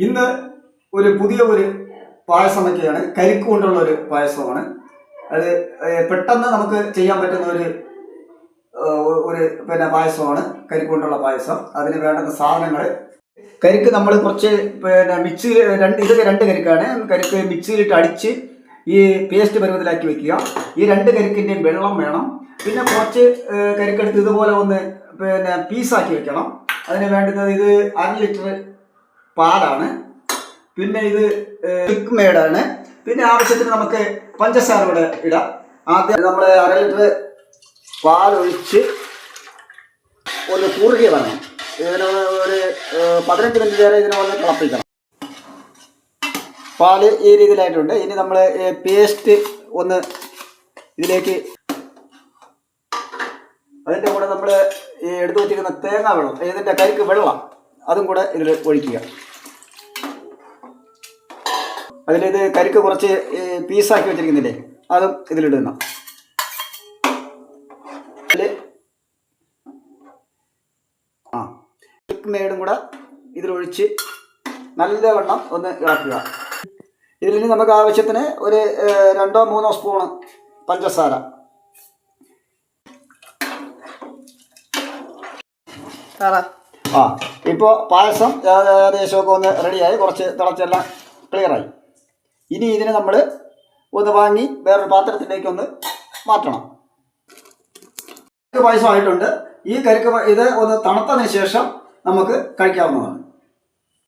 ഇന്ന് ഒരു പുതിയ പായസം വയ്ക്കുകയാണ്. കരിക്ക് കൊണ്ടുള്ള ഒരു പായസമാണ്. അത് പെട്ടെന്ന് നമുക്ക് ചെയ്യാൻ പറ്റുന്ന ഒരു പായസമാണ് കരിക്ക് കൊണ്ടുള്ള പായസം. അതിന് വേണ്ടുന്ന സാധനങ്ങൾ: കരിക്ക് നമ്മൾ കുറച്ച് മിക്സിയിൽ ഇതൊക്കെ 2 കരിക്കാണ്. കരിക്ക് മിക്സിയിലിട്ട് അടിച്ച് ഈ പേസ്റ്റ് പരുവത്തിലാക്കി വെക്കുക. ഈ 2 കരിക്കിൻ്റെയും വെള്ളം വേണം. പിന്നെ കുറച്ച് കരിക്കെടുത്ത് ഇതുപോലെ ഒന്ന് പീസാക്കി വെക്കണം. അതിന് വേണ്ടുന്നത് ഇത് 1/2 ലിറ്റർ പാലാണ്. പിന്നെ ഇത് മിൽക്ക് മെയ്ഡാണ്. പിന്നെ ആവശ്യത്തിന് നമുക്ക് പഞ്ചസാര കൂടെ ഇടാം. ആദ്യം നമ്മൾ 1/2 ലിറ്റർ പാലൊഴിച്ച് ഒന്ന് കുറുകി വരണം. ഇതിന് ഒരു 15 മിനിറ്റ് വരെ ഇതിനെ ഒന്ന് തിളപ്പിക്കണം. പാല് ഈ രീതിയിലായിട്ടുണ്ട്. ഇനി നമ്മൾ പേസ്റ്റ് ഒന്ന് ഇതിലേക്ക്, അതിൻ്റെ കൂടെ നമ്മൾ എടുത്തു വച്ചിരിക്കുന്ന തേങ്ങാ വെള്ളം, ഇതിൻ്റെ കരിക്ക് വെള്ളം, അതും കൂടെ ഇതിൽ ഒഴിക്കുക. അതിലിത് കരിക്ക് കുറച്ച് പീസാക്കി വെച്ചിരിക്കുന്നില്ലേ, അതും ഇതിലിടണം. മിൽക്ക് മെയ്ഡും കൂടെ ഇതിലൊഴിച്ച് നല്ലവണ്ണം ഒന്ന് ഇളക്കുക. ഇതിൽ നമുക്ക് ആവശ്യത്തിന് ഒരു 2-3 സ്പൂണ് പഞ്ചസാര. ഇപ്പോൾ പായസം ഏകദേശമൊക്കെ ഒന്ന് റെഡിയായി, കുറച്ച് തിളച്ചെല്ലാം ക്ലിയറായി. ഇനി ഇതിനെ നമ്മൾ ഒന്ന് വാങ്ങി വേറൊരു പാത്രത്തിലേക്ക് ഒന്ന് മാറ്റണം. പായസമായിട്ടുണ്ട്. ഈ കരിക്ക് ഇത് ഒന്ന് തണുത്തതിന് ശേഷം നമുക്ക് കഴിക്കാവുന്നതാണ്.